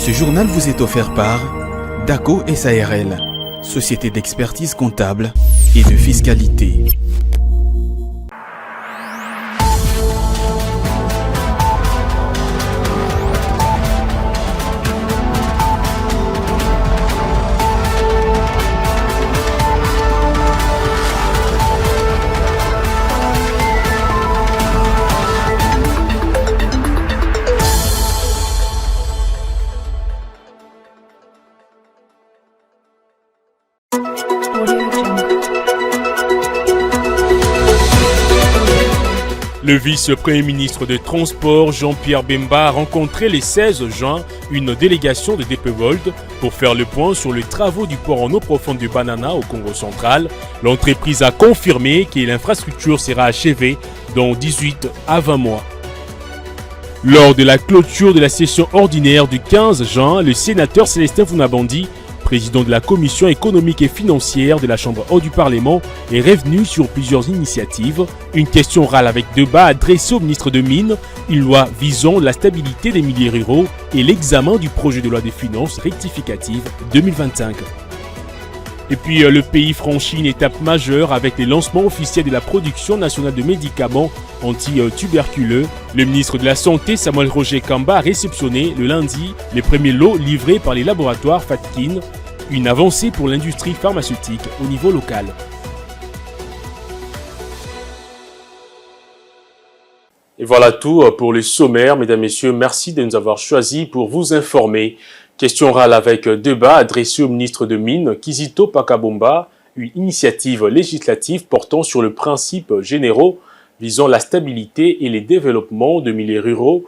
Ce journal vous est offert par DACO SARL, société d'expertise comptable et de fiscalité. Le vice-premier ministre des Transports, Jean-Pierre Bemba, a rencontré le 16 juin une délégation de DP World pour faire le point sur les travaux du port en eau profonde de Banana au Congo central. L'entreprise a confirmé que l'infrastructure sera achevée dans 18 à 20 mois. Lors de la clôture de la session ordinaire du 15 juin, le sénateur Célestin Founabandi, président de la Commission économique et financière de la Chambre haute du Parlement, est revenu sur plusieurs initiatives. Une question orale avec débat adressée au ministre de Mines, une loi visant la stabilité des milieux ruraux et l'examen du projet de loi des finances rectificative 2025. Et puis le pays franchit une étape majeure avec les lancements officiels de la production nationale de médicaments anti-tuberculeux. Le ministre de la Santé, Samuel Roger Kamba, a réceptionné le lundi les premiers lots livrés par les laboratoires Fatkin, une avancée pour l'industrie pharmaceutique au niveau local. Et voilà tout pour le sommaire. Mesdames, Messieurs, merci de nous avoir choisis pour vous informer. Question orale avec débat adressé au ministre de Mines, Kizito Pakabomba, une initiative législative portant sur le principe généraux visant la stabilité et les développements de milieux ruraux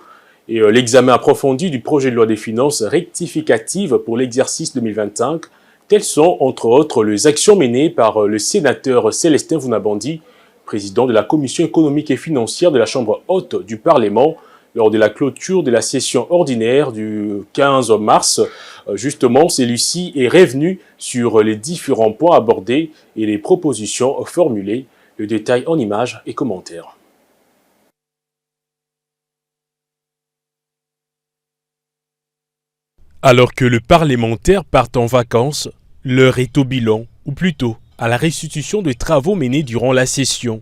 et l'examen approfondi du projet de loi des finances rectificative pour l'exercice 2025. Telles sont, entre autres, les actions menées par le sénateur Célestin Founabandi, président de la Commission économique et financière de la Chambre haute du Parlement, lors de la clôture de la session ordinaire du 15 mars. Justement, celui-ci est revenu sur les différents points abordés et les propositions formulées. Le détail en images et commentaires. Alors que le parlementaire part en vacances, l'heure est au bilan, ou plutôt à la restitution des travaux menés durant la session.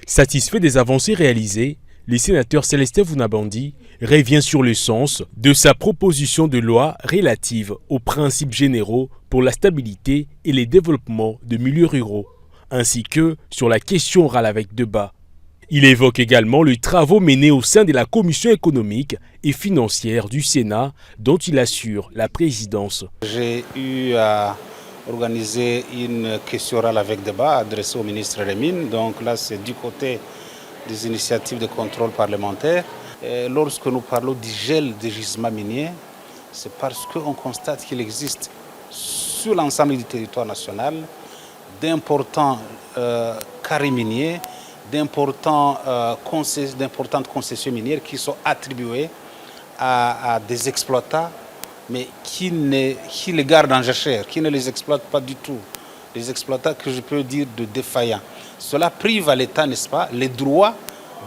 Satisfait des avancées réalisées, le sénateur Célestin Founabandi revient sur le sens de sa proposition de loi relative aux principes généraux pour la stabilité et les développements de milieux ruraux, ainsi que sur la question orale avec débat. Il évoque également les travaux menés au sein de la Commission économique et financière du Sénat, dont il assure la présidence. J'ai eu à organiser une question orale avec débat adressée au ministre des Mines. Donc là, c'est du côté des initiatives de contrôle parlementaire. Et lorsque nous parlons du gel des gisements miniers, c'est parce qu'on constate qu'il existe sur l'ensemble du territoire national d'importants carrés miniers, d'importantes concessions minières qui sont attribuées à des exploitants, mais qui les gardent en jachère, qui ne les exploitent pas du tout. Des exploitants que je peux dire de défaillants. Cela prive à l'État, n'est-ce pas, les droits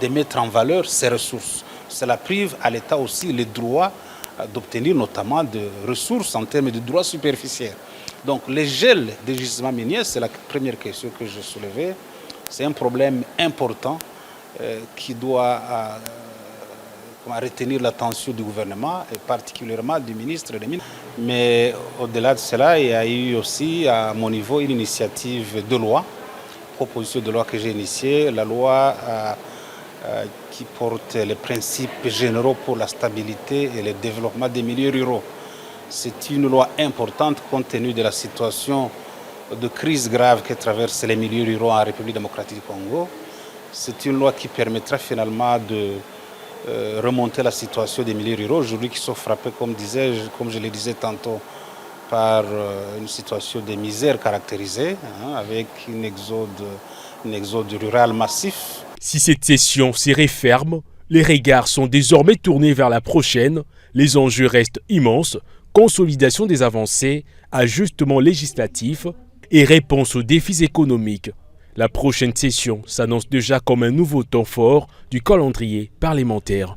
de mettre en valeur ses ressources. Cela prive à l'État aussi les droits d'obtenir notamment des ressources en termes de droits superficiels. Donc les gels des gisements miniers, c'est la première question que je soulevais. C'est un problème important qui doit retenir l'attention du gouvernement et particulièrement du ministre des Mines. Mais au-delà de cela, il y a eu aussi à mon niveau une initiative de loi, proposition de loi que j'ai initiée, la loi qui porte les principes généraux pour la stabilité et le développement des milieux ruraux. C'est une loi importante compte tenu de la situation de crise grave que traversent les milieux ruraux en République démocratique du Congo. C'est une loi qui permettra finalement de remonter la situation des milieux ruraux aujourd'hui qui sont frappés, comme je le disais tantôt, par une situation de misère caractérisée, avec un exode rural massif. Si cette session s'y referme, les regards sont désormais tournés vers la prochaine. Les enjeux restent immenses. Consolidation des avancées, ajustements législatifs et réponse aux défis économiques. La prochaine session s'annonce déjà comme un nouveau temps fort du calendrier parlementaire.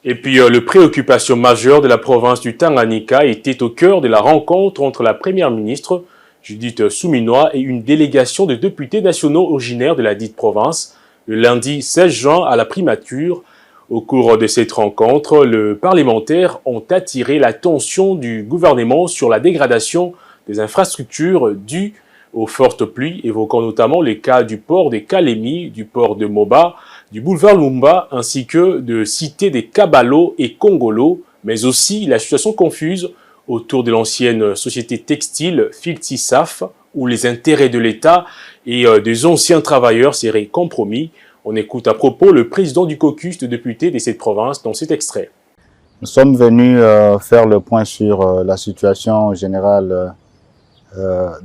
Et puis, le préoccupation majeure de la province du Tanganyika était au cœur de la rencontre entre la première ministre, Judith Suminwa, et une délégation de députés nationaux originaires de la dite province, le lundi 16 juin à la primature. Au cours de cette rencontre, les parlementaires ont attiré l'attention du gouvernement sur la dégradation des infrastructures dues aux fortes pluies, évoquant notamment les cas du port des Kalemi, du port de Moba, du boulevard Lumumba, ainsi que de cités des Kabalo et Kongolo, mais aussi la situation confuse autour de l'ancienne société textile Filtisaf, où les intérêts de l'État et des anciens travailleurs seraient compromis. On écoute à propos le président du caucus de députés de cette province dans cet extrait. Nous sommes venus faire le point sur la situation générale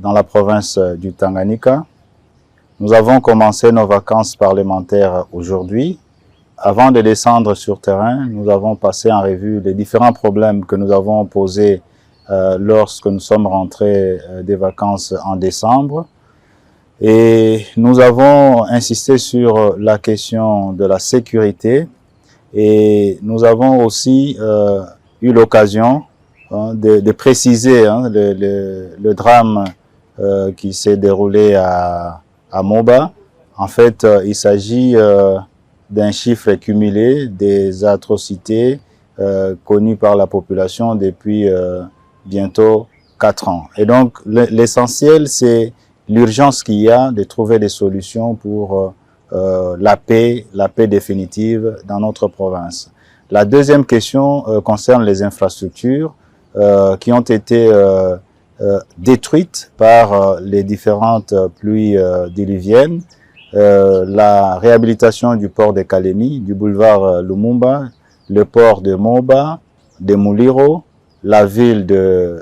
dans la province du Tanganyika. Nous avons commencé nos vacances parlementaires aujourd'hui. Avant de descendre sur terrain, nous avons passé en revue les différents problèmes que nous avons posés lorsque nous sommes rentrés des vacances en décembre. Et nous avons insisté sur la question de la sécurité et nous avons aussi eu l'occasion de préciser le drame qui s'est déroulé à Moba. En fait, il s'agit d'un chiffre cumulé des atrocités connues par la population depuis bientôt 4 ans. Et donc, l'essentiel, c'est l'urgence qu'il y a de trouver des solutions pour la paix définitive dans notre province. La deuxième question concerne les infrastructures qui ont été détruites par les différentes pluies diluviennes. La réhabilitation du port de Kalemi, du boulevard Lumumba, le port de Moba, de Muliro, la ville de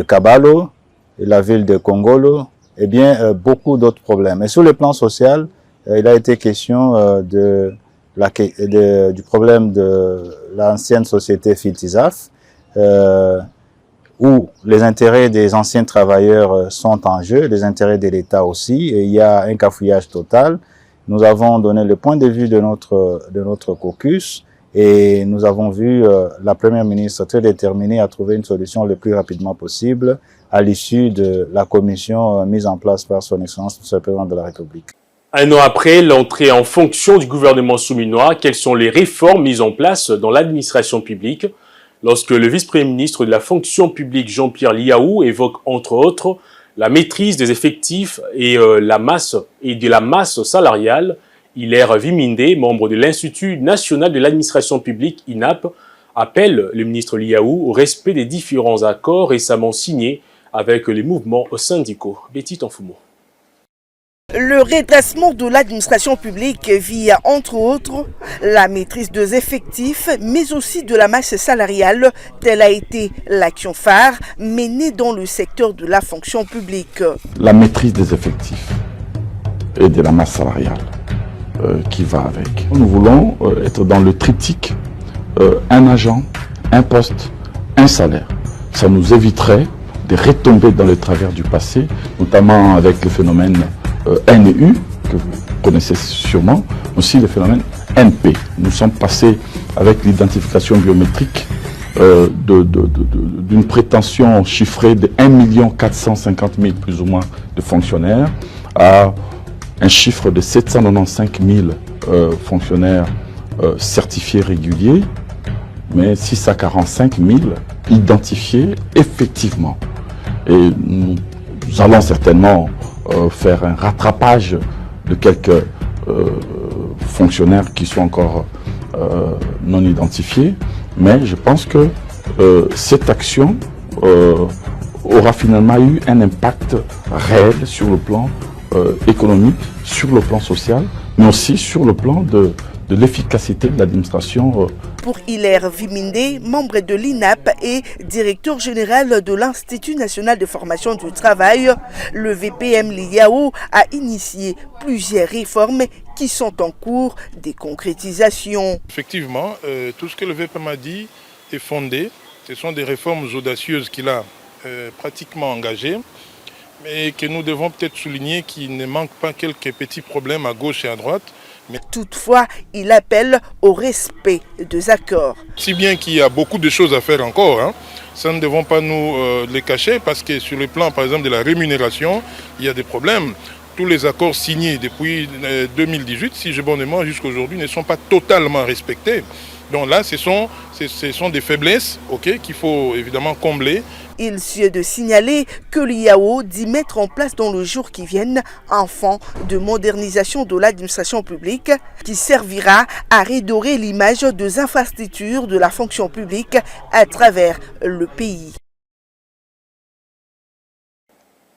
Kabalo, et la ville de Kongolo, et bien beaucoup d'autres problèmes. Et sur le plan social, il a été question du problème de l'ancienne société Filtisaf, où les intérêts des anciens travailleurs sont en jeu, les intérêts de l'État aussi, et il y a un cafouillage total. Nous avons donné le point de vue de notre caucus, et nous avons vu la première ministre très déterminée à trouver une solution le plus rapidement possible à l'issue de la commission mise en place par son Excellence, le Président de la République. Un an après l'entrée en fonction du gouvernement souminois, quelles sont les réformes mises en place dans l'administration publique? Lorsque le vice-premier ministre de la fonction publique Jean-Pierre Liaou évoque entre autres la maîtrise des effectifs et de la masse salariale, Hilaire Viminde, membre de l'Institut national de l'administration publique INAP, appelle le ministre Liaou au respect des différents accords récemment signés avec les mouvements syndicaux. Betty Tanfumo. Le redressement de l'administration publique via, entre autres, la maîtrise des effectifs, mais aussi de la masse salariale, telle a été l'action phare menée dans le secteur de la fonction publique. La maîtrise des effectifs et de la masse salariale qui va avec. Nous voulons être dans le triptyque un agent, un poste, un salaire. Ça nous éviterait de retomber dans le travers du passé, notamment avec le phénomène NU, que vous connaissez sûrement, aussi le phénomène NP. Nous sommes passés avec l'identification biométrique d'une prétention chiffrée de 1 450 000 plus ou moins de fonctionnaires à un chiffre de 795 000 fonctionnaires certifiés réguliers, mais 645 000 identifiés effectivement. Et nous allons certainement faire un rattrapage de quelques fonctionnaires qui sont encore non identifiés, mais je pense que cette action aura finalement eu un impact réel sur le plan économique, sur le plan social, mais aussi sur le plan de l'efficacité de l'administration. Pour Hilaire Viminde, membre de l'INAP et directeur général de l'Institut national de formation du travail, le VPM Liaou a initié plusieurs réformes qui sont en cours de concrétisation. Effectivement, tout ce que le VPM a dit est fondé. Ce sont des réformes audacieuses qu'il a pratiquement engagées, mais que nous devons peut-être souligner qu'il ne manque pas quelques petits problèmes à gauche et à droite. Toutefois, il appelle au respect des accords. Si bien qu'il y a beaucoup de choses à faire encore, ça ne devons pas nous les cacher parce que sur le plan, par exemple, de la rémunération, il y a des problèmes. Tous les accords signés depuis 2018, si j'ai bon mémoire, jusqu'à aujourd'hui, ne sont pas totalement respectés. Donc là, ce sont des faiblesses qu'il faut évidemment combler. Il suffit de signaler que l'IAO dit mettre en place dans le jour qui viennent un fonds de modernisation de l'administration publique qui servira à redorer l'image des infrastructures de la fonction publique à travers le pays.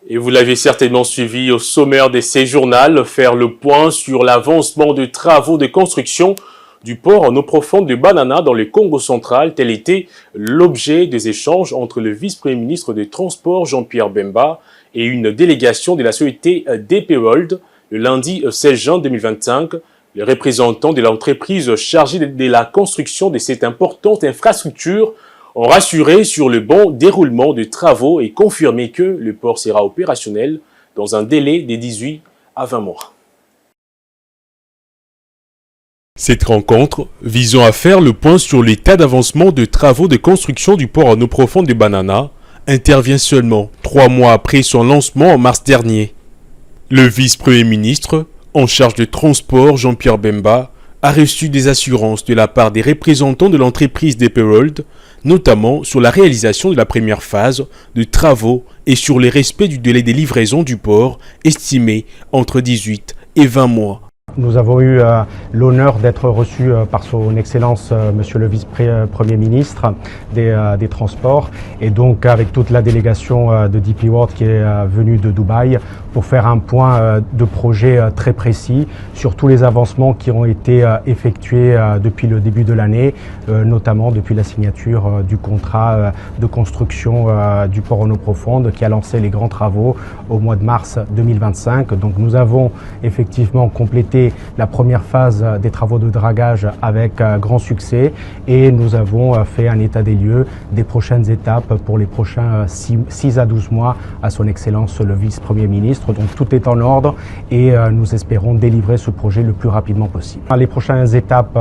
Et vous l'avez certainement suivi au sommaire de ces journaux, faire le point sur l'avancement de travaux de construction du port en eau profonde de Banana dans le Congo central. Tel était l'objet des échanges entre le vice-premier ministre des Transports Jean-Pierre Bemba et une délégation de la société DP World le lundi 16 juin 2025. Les représentants de l'entreprise chargée de la construction de cette importante infrastructure ont rassuré sur le bon déroulement des travaux et confirmé que le port sera opérationnel dans un délai de 18 à 20 mois. Cette rencontre, visant à faire le point sur l'état d'avancement de travaux de construction du port en eau profonde de Banana, intervient seulement 3 mois après son lancement en mars dernier. Le vice-premier ministre, en charge de transport Jean-Pierre Bemba, a reçu des assurances de la part des représentants de l'entreprise DP World, notamment sur la réalisation de la première phase de travaux et sur le respect du délai de livraison du port, estimé entre 18 et 20 mois. Nous avons eu l'honneur d'être reçus par son Excellence Monsieur le Vice-Premier ministre des Transports et donc avec toute la délégation de DP World qui est venue de Dubaï pour faire un point de projet très précis sur tous les avancements qui ont été effectués depuis le début de l'année, notamment depuis la signature du contrat de construction du port en eau profonde qui a lancé les grands travaux au mois de mars 2025. Donc nous avons effectivement complété la première phase des travaux de dragage avec grand succès et nous avons fait un état des lieux des prochaines étapes pour les prochains 6 à 12 mois à son Excellence le Vice-Premier ministre. Donc tout est en ordre et nous espérons délivrer ce projet le plus rapidement possible. Les prochaines étapes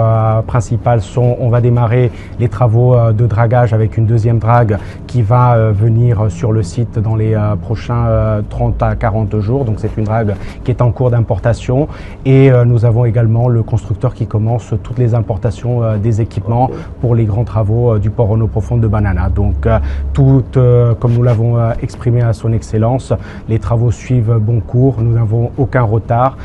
principales sont, on va démarrer les travaux de dragage avec une deuxième drague qui va venir sur le site dans les prochains 30 à 40 jours. Donc c'est une drague qui est en cours d'importation et nous avons également le constructeur qui commence toutes les importations des équipements pour les grands travaux du port en eau profonde de Banana. Donc comme nous l'avons exprimé à son Excellence, les travaux suivent bon cours, nous n'avons aucun retard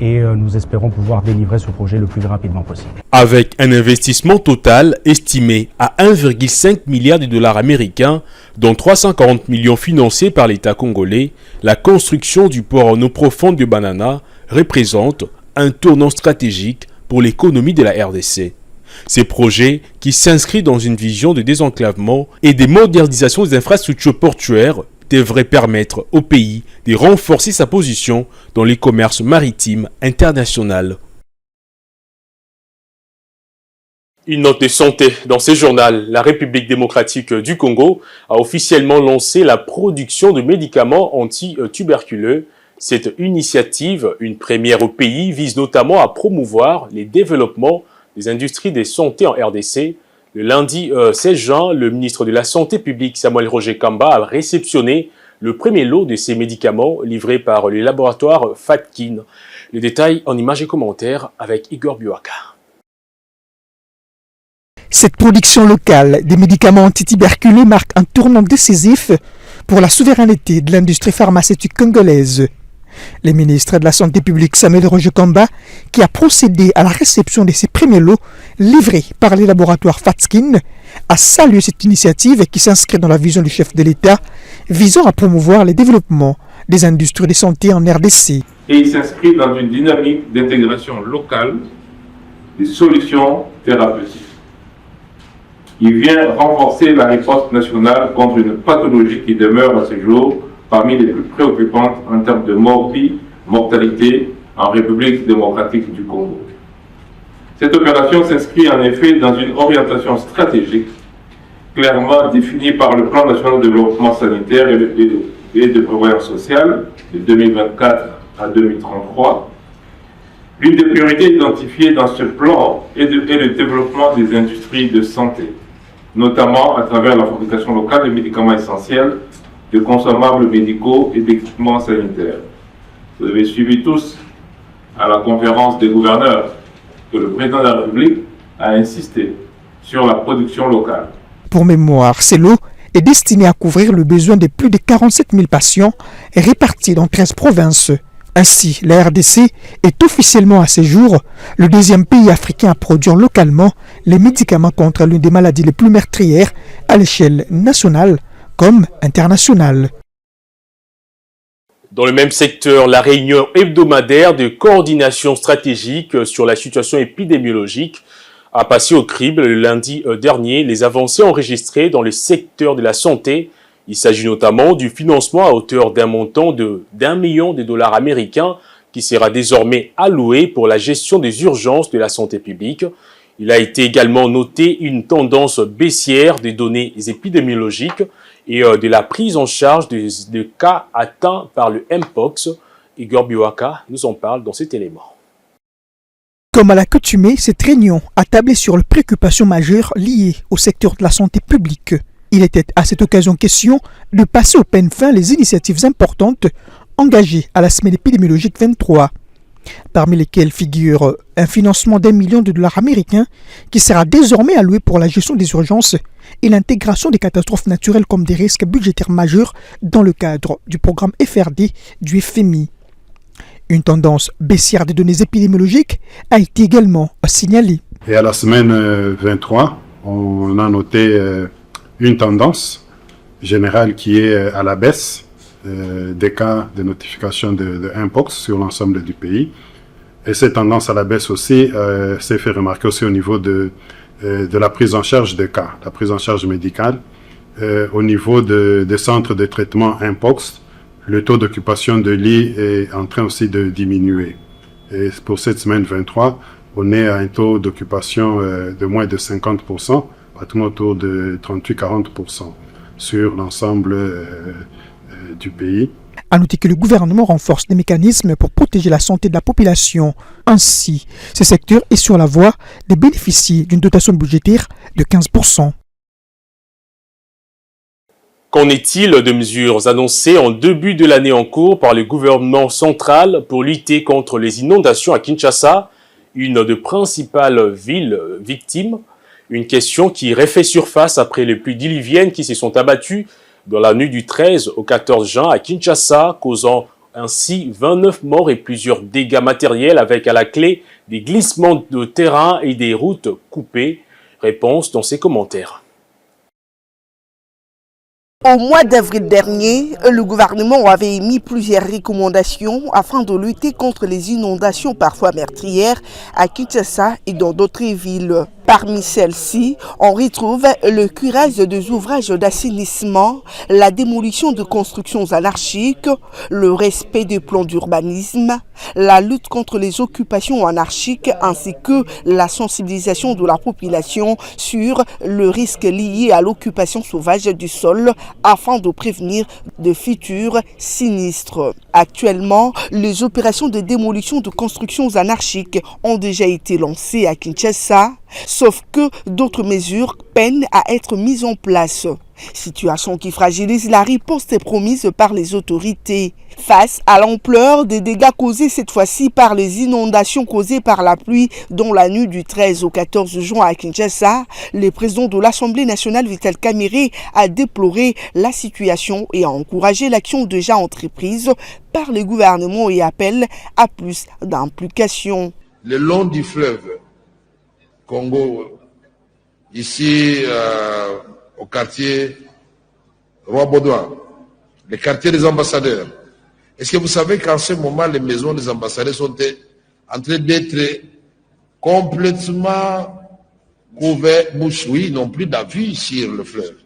et nous espérons pouvoir délivrer ce projet le plus rapidement possible. Avec un investissement total estimé à 1,5 milliard de dollars américains, dont 340 millions financés par l'État congolais, la construction du port en eau profonde de Banana représente un tournant stratégique pour l'économie de la RDC. Ces projets, qui s'inscrivent dans une vision de désenclavement et de modernisation des infrastructures portuaires, devraient permettre au pays de renforcer sa position dans les commerces maritimes internationaux. Une note de santé dans ce journal. La République démocratique du Congo a officiellement lancé la production de médicaments anti-tuberculeux. Cette initiative, une première au pays, vise notamment à promouvoir les développements des industries de santé en RDC. Le lundi 16 juin, le ministre de la Santé publique Samuel Roger Kamba a réceptionné le premier lot de ces médicaments livrés par le laboratoire Fatkin. Les détails en images et commentaires avec Igor Buaka. Cette production locale des médicaments antituberculeux marque un tournant décisif pour la souveraineté de l'industrie pharmaceutique congolaise. Le ministre de la Santé publique Samuel Roger Kamba, qui a procédé à la réception de ces premiers lots livrés par les laboratoires Fatkin, a salué cette initiative qui s'inscrit dans la vision du chef de l'État visant à promouvoir le développement des industries de santé en RDC. Et il s'inscrit dans une dynamique d'intégration locale des solutions thérapeutiques. Il vient renforcer la réponse nationale contre une pathologie qui demeure à ce jour parmi les plus préoccupantes en termes de mortalité en République démocratique du Congo. Cette opération s'inscrit en effet dans une orientation stratégique clairement définie par le Plan national de développement sanitaire et de prévoyance sociale de 2024 à 2033, L'une des priorités identifiées dans ce plan est le développement des industries de santé, notamment à travers la fabrication locale de médicaments essentiels, de consommables médicaux et d'équipements sanitaires. Vous avez suivi tous à la conférence des gouverneurs que le président de la République a insisté sur la production locale. Pour mémoire, ces lots est destiné à couvrir le besoin de plus de 47 000 patients répartis dans 13 provinces. Ainsi, la RDC est officiellement à ce jour le deuxième pays africain à produire localement les médicaments contre l'une des maladies les plus meurtrières à l'échelle nationale comme internationale. Dans le même secteur, la réunion hebdomadaire de coordination stratégique sur la situation épidémiologique a passé au crible le lundi dernier les avancées enregistrées dans le secteur de la santé. Il s'agit notamment du financement à hauteur d'un montant de $1 million américains qui sera désormais alloué pour la gestion des urgences de la santé publique. Il a été également noté une tendance baissière des données épidémiologiques et de la prise en charge de cas atteints par le Mpox. Igor Biwaka nous en parle dans cet élément. Comme à l'accoutumée, cette réunion a tablé sur les préoccupations majeures liées au secteur de la santé publique. Il était à cette occasion question de passer au peigne fin les initiatives importantes engagées à la semaine épidémiologique 23, parmi lesquelles figure un financement d'$1 million américains qui sera désormais alloué pour la gestion des urgences et l'intégration des catastrophes naturelles comme des risques budgétaires majeurs dans le cadre du programme FRD du FMI. Une tendance baissière des données épidémiologiques a été également signalée. Et à la semaine 23, on a noté une tendance générale qui est à la baisse des cas de notification de Mpox sur l'ensemble du pays. Et cette tendance à la baisse aussi s'est fait remarquer aussi au niveau de la prise en charge des cas, la prise en charge médicale. Au niveau des centres de traitement Mpox, le taux d'occupation de lits est en train aussi de diminuer. Et pour cette semaine 23, on est à un taux d'occupation de moins de 50%, à tout autour de 38-40% sur l'ensemble du pays. À noter que le gouvernement renforce les mécanismes pour protéger la santé de la population. Ainsi, ce secteur est sur la voie de bénéficier d'une dotation budgétaire de 15%. Qu'en est-il de mesures annoncées en début de l'année en cours par le gouvernement central pour lutter contre les inondations à Kinshasa, une des principales villes victimes? Une question qui refait surface après les pluies diluviennes qui se sont abattues dans la nuit du 13 au 14 juin à Kinshasa, causant ainsi 29 morts et plusieurs dégâts matériels avec à la clé des glissements de terrain et des routes coupées. Réponse dans ses commentaires. Au mois d'avril dernier, le gouvernement avait émis plusieurs recommandations afin de lutter contre les inondations parfois meurtrières à Kinshasa et dans d'autres villes. Parmi celles-ci, on retrouve le curage des ouvrages d'assainissement, la démolition de constructions anarchiques, le respect des plans d'urbanisme, la lutte contre les occupations anarchiques ainsi que la sensibilisation de la population sur le risque lié à l'occupation sauvage du sol afin de prévenir de futurs sinistres. Actuellement, les opérations de démolition de constructions anarchiques ont déjà été lancées à Kinshasa, sauf que d'autres mesures peinent à être mises en place. Situation qui fragilise la riposte promise par les autorités. Face à l'ampleur des dégâts causés cette fois-ci par les inondations causées par la pluie dans la nuit du 13 au 14 juin à Kinshasa, le président de l'Assemblée nationale Vital Kamerhe a déploré la situation et a encouragé l'action déjà entreprise par le gouvernement et appelle à plus d'implication. Le long du fleuve Congo, ici au quartier Roi-Baudouin, le quartier des ambassadeurs. Est-ce que vous savez qu'en ce moment, les maisons des ambassadeurs sont en train d'être complètement couvertes, bouche, oui, ils n'ont plus d'avis sur le fleuve.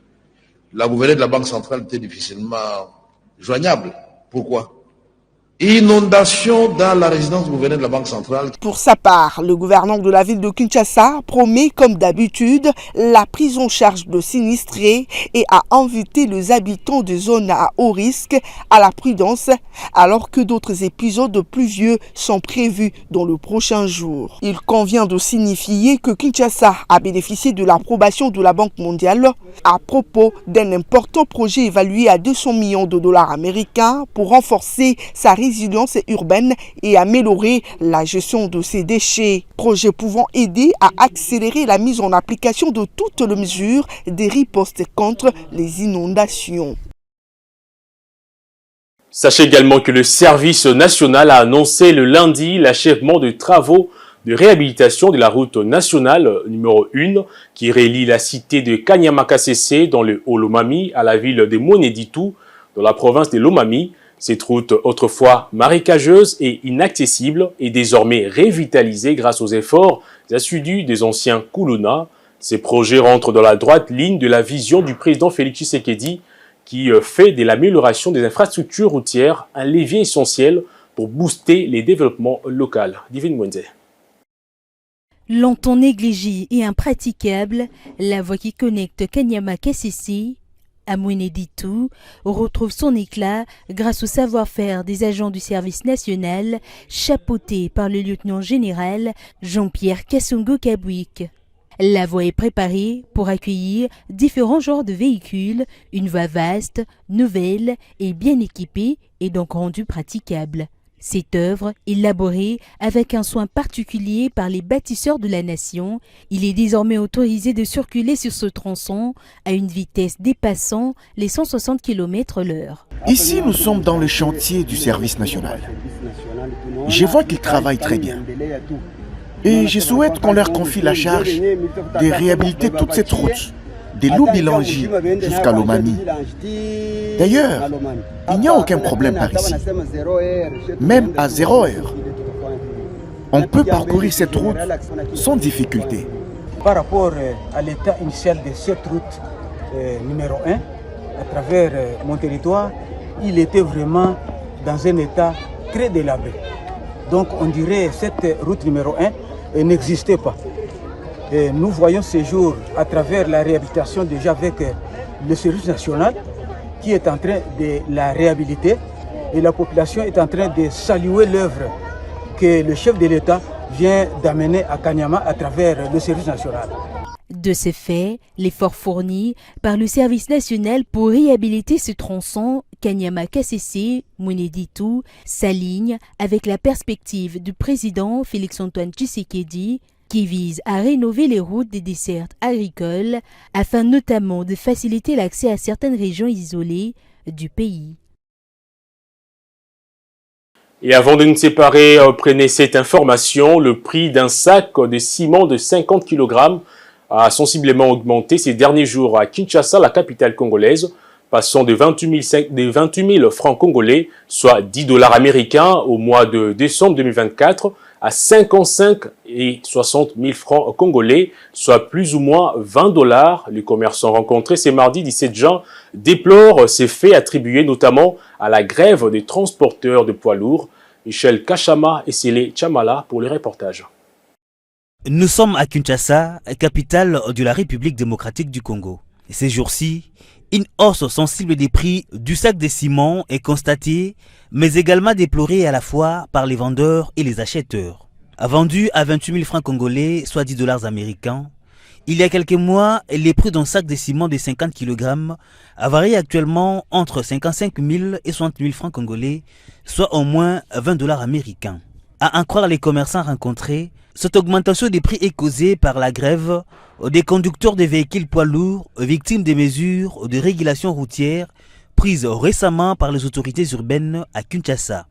La gouverneure de la Banque centrale était difficilement joignable. Pourquoi? Inondation dans la résidence gouverneur de la Banque centrale. Pour sa part, le gouverneur de la ville de Kinshasa promet, comme d'habitude, la prise en charge de sinistrés et a invité les habitants des zones à haut risque à la prudence, alors que d'autres épisodes pluvieux sont prévus dans le prochain jour. Il convient de signifier que Kinshasa a bénéficié de l'approbation de la Banque mondiale à propos d'un important projet évalué à 200 millions de dollars américains pour renforcer sa résilience urbaine et améliorer la gestion de ses déchets. Projet pouvant aider à accélérer la mise en application de toutes les mesures des ripostes contre les inondations. Sachez également que le service national a annoncé le lundi l'achèvement de travaux de réhabilitation de la route nationale numéro 1 qui relie la cité de Kanyama-Kasese dans le Haut-Lomami à la ville de Moneditu dans la province de Lomami. Cette route, autrefois marécageuse et inaccessible, est désormais revitalisée grâce aux efforts assidus des anciens Kuluna. Ces projets rentrent dans la droite ligne de la vision du président Félix Tshisekedi qui fait de l'amélioration des infrastructures routières un levier essentiel pour booster les développements locaux. Divine Mwenze. Longtemps négligée et impraticable, la voie qui connecte Kanyama-Kasese à Moneditu retrouve son éclat grâce au savoir-faire des agents du service national chapeautés par le lieutenant général Jean-Pierre Kasongo-Kabwik. La voie est préparée pour accueillir différents genres de véhicules, une voie vaste, nouvelle et bien équipée et donc rendue praticable. Cette œuvre, élaborée avec un soin particulier par les bâtisseurs de la nation, il est désormais autorisé de circuler sur ce tronçon à une vitesse dépassant les 160 km/h. Ici, nous sommes dans le chantier du service national. Je vois qu'ils travaillent très bien. Et je souhaite qu'on leur confie la charge de réhabiliter toute cette route, de Lubilangi jusqu'à Lomami. D'ailleurs, il n'y a aucun problème par ici. Même à 0 heure, on peut parcourir cette route sans difficulté. Par rapport à l'état initial de cette route numéro 1, à travers mon territoire, il était vraiment dans un état très délabré. Donc on dirait que cette route numéro 1 n'existait pas. Et nous voyons ces jours à travers la réhabilitation déjà avec le service national qui est en train de la réhabiliter et la population est en train de saluer l'œuvre que le chef de l'État vient d'amener à Kanyama à travers le service national. De ce fait, l'effort fourni par le service national pour réhabiliter ce tronçon Kanyama-Kasese-Moneditu s'aligne avec la perspective du président Félix-Antoine Tshisekedi qui vise à rénover les routes des dessertes agricoles afin notamment de faciliter l'accès à certaines régions isolées du pays. Et avant de nous séparer, prenez cette information. Le prix d'un sac de ciment de 50 kg a sensiblement augmenté ces derniers jours à Kinshasa, la capitale congolaise, passant de 28 000 francs congolais, soit 10 $ américains au mois de décembre 2024, à 55 et 60 000 francs congolais, soit plus ou moins 20 $. Les commerçants rencontrés ce mardi 17 juin déplorent ces faits attribués notamment à la grève des transporteurs de poids lourds. Michel Kachama et Sélé Chamala pour les reportages. Nous sommes à Kinshasa, capitale de la République démocratique du Congo. Ces jours-ci, une hausse sensible des prix du sac de ciment est constatée, mais également déplorée à la fois par les vendeurs et les acheteurs. Vendu à 28 000 francs congolais, soit 10 $ américains, il y a quelques mois, les prix d'un sac de ciment de 50 kg varient actuellement entre 55 000 et 60 000 francs congolais, soit au moins 20 $ américains. À en croire les commerçants rencontrés, cette augmentation des prix est causée par la grève des conducteurs de véhicules poids lourds victimes des mesures de régulation routière prises récemment par les autorités urbaines à Kinshasa.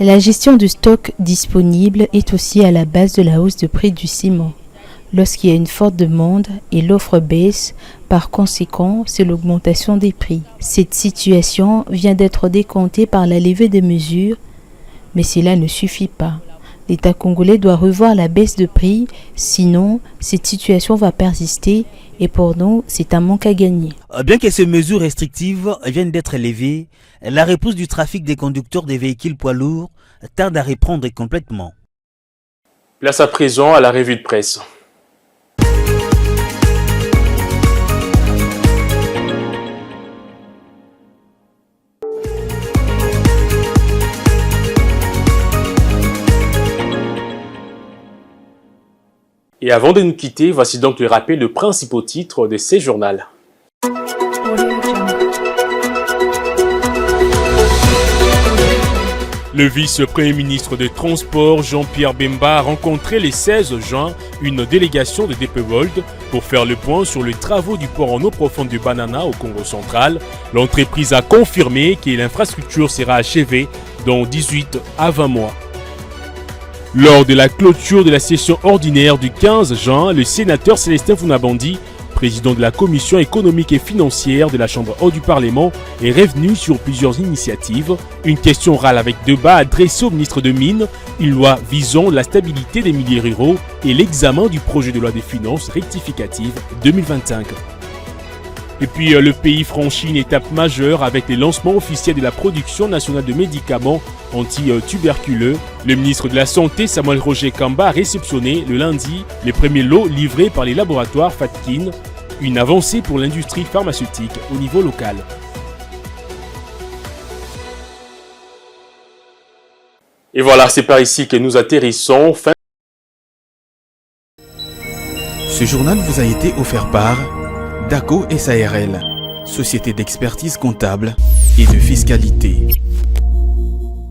La gestion du stock disponible est aussi à la base de la hausse du prix du ciment. Lorsqu'il y a une forte demande et l'offre baisse, par conséquent, c'est l'augmentation des prix. Cette situation vient d'être décomptée par la levée des mesures, mais cela ne suffit pas. l'État congolais doit revoir la baisse de prix, sinon cette situation va persister et pour nous, c'est un manque à gagner. Bien que ces mesures restrictives viennent d'être levées, la repousse du trafic des conducteurs des véhicules poids lourds tarde à reprendre complètement. Place à présent à la revue de presse. Et avant de nous quitter, voici donc le rappel de principaux titres de ces journaux. Le vice-premier ministre des Transports, Jean-Pierre Bemba, a rencontré le 16 juin une délégation de DP World pour faire le point sur les travaux du port en eau profonde du Banana au Congo central. L'entreprise a confirmé que l'infrastructure sera achevée dans 18 à 20 mois. Lors de la clôture de la session ordinaire du 15 juin, le sénateur Célestin Funabandi, président de la commission économique et financière de la Chambre haute du Parlement, est revenu sur plusieurs initiatives. Une question orale avec débat adressée au ministre de Mines, une loi visant la stabilité des milieux ruraux et l'examen du projet de loi des finances rectificative 2025. Et puis le pays franchit une étape majeure avec les lancements officiels de la production nationale de médicaments anti-tuberculeux. Le ministre de la Santé, Samuel Roger Kamba, a réceptionné le lundi les premiers lots livrés par les laboratoires Fatkin, une avancée pour l'industrie pharmaceutique au niveau local. Et voilà, c'est par ici que nous atterrissons. Ce journal vous a été offert par DACO SARL, société d'expertise comptable et de fiscalité.